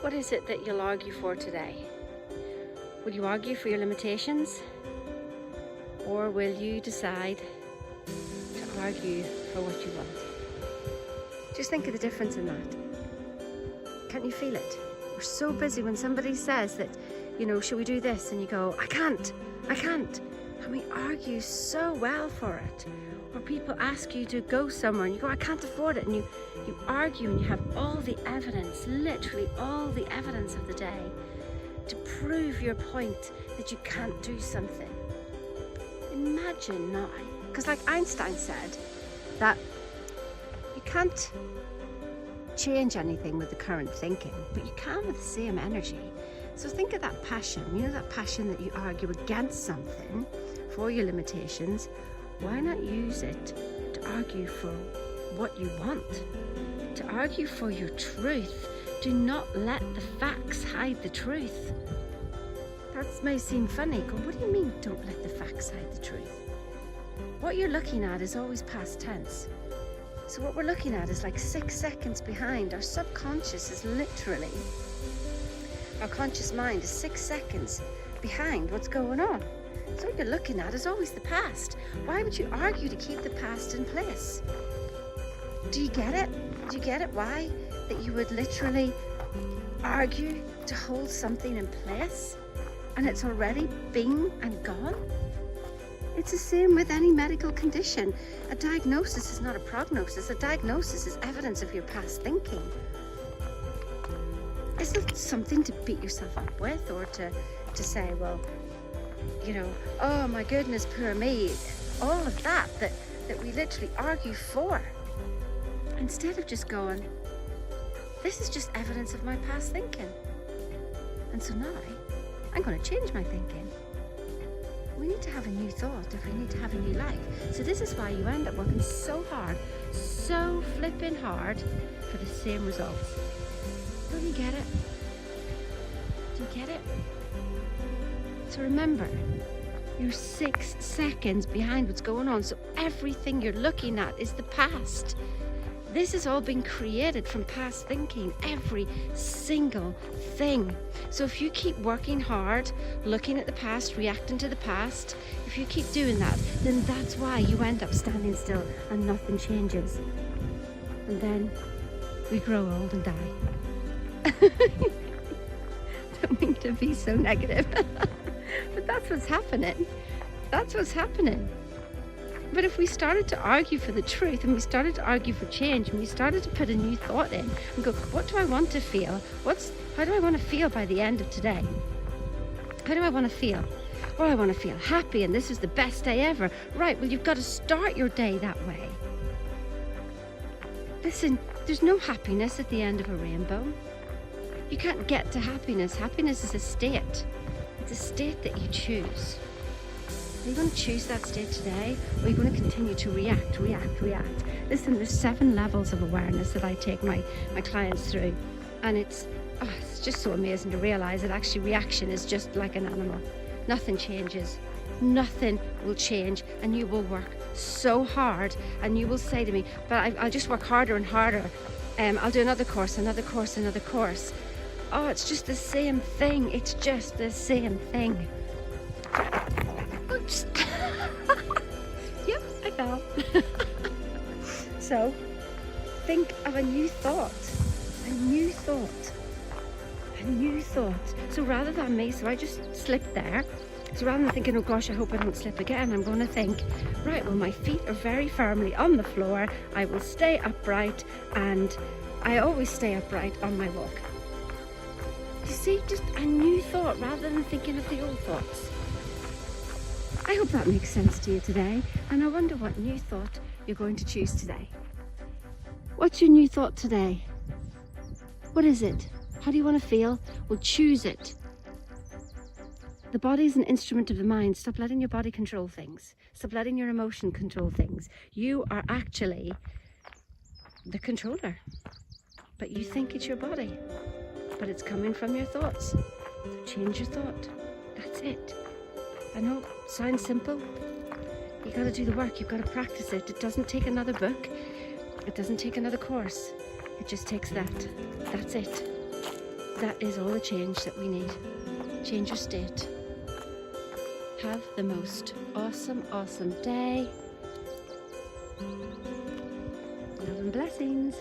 What is it that you'll argue for today? Will you argue for your limitations? Or will you decide to argue for what you want? Just think of the difference in that. Can't you feel it? We're so busy when somebody says that, you know, should we do this? And you go, I can't. And we argue so well for it. Or people ask you to go somewhere and you go, I can't afford it. And you argue and you have all the evidence, literally all the evidence of the day to prove your point that you can't do something. Imagine now, because like Einstein said, that you can't change anything with the current thinking, but you can with the same energy. So think of that passion, you know, that passion that you argue against something for your limitations. Why not use it to argue for what you want, to argue for your truth? Do not let the facts hide the truth. That may seem funny. Go, what do you mean, don't let the facts hide the truth? What you're looking at is always past tense. So what we're looking at is like 6 seconds behind. Our subconscious is literally, our conscious mind is 6 seconds behind what's going on. So what you're looking at is always the past. Why would you argue to keep the past in place? Do you get it? Do you get it? Why? That you would literally argue to hold something in place and it's already been and gone? It's the same with any medical condition. A diagnosis is not a prognosis. A diagnosis is evidence of your past thinking. It's not something to beat yourself up with or to say, well, you know, oh my goodness, poor me. All of that we literally argue for. Instead of just going, this is just evidence of my past thinking. And so now I'm going to change my thinking. We need to have a new thought if we need to have a new life. So this is why you end up working so hard, so flipping hard for the same results. Don't you get it? Do you get it? So remember, you're 6 seconds behind what's going on. So everything you're looking at is the past. This has all been created from past thinking, every single thing. So if you keep working hard, looking at the past, reacting to the past, if you keep doing that, then that's why you end up standing still and nothing changes. And then we grow old and die. Don't mean to be so negative, but that's what's happening. That's what's happening. But if we started to argue for the truth and we started to argue for change and we started to put a new thought in and go, what do I want to feel? How do I want to feel by the end of today? How do I want to feel? Well, I want to feel happy and this is the best day ever. Right, well, you've got to start your day that way. Listen, there's no happiness at the end of a rainbow. You can't get to happiness. Happiness is a state. It's a state that you choose. Are you going to choose that state today, or are you going to continue to react? Listen, there's 7 levels of awareness that I take my clients through, and it's just so amazing to realize that actually reaction is just like an animal. Nothing changes. Nothing will change, and you will work so hard, and you will say to me, but I'll just work harder and harder. I'll do another course. Oh, it's just the same thing. It's just the same thing. Oops. Yep, I fell. So, think of a new thought. So rather than me, so I just slipped there. So rather than thinking, oh gosh, I hope I don't slip again, I'm going to think, right, well, my feet are very firmly on the floor. I will stay upright, and I always stay upright on my walk. You see, just a new thought rather than thinking of the old thoughts. I hope that makes sense to you today, and I wonder what new thought you're going to choose today. What's your new thought today? What is it? How do you want to feel? Well, choose it. The body is an instrument of the mind. Stop letting your body control things. Stop letting your emotion control things. You are actually the controller, but you think it's your body, but it's coming from your thoughts. So change your thought. That's it. I know it sounds simple. You got to do the work. You've got to practice it. It doesn't take another book. It doesn't take another course. It just takes that. That's it. That is all the change that we need. Change your state. Have the most awesome, awesome day. Love and blessings.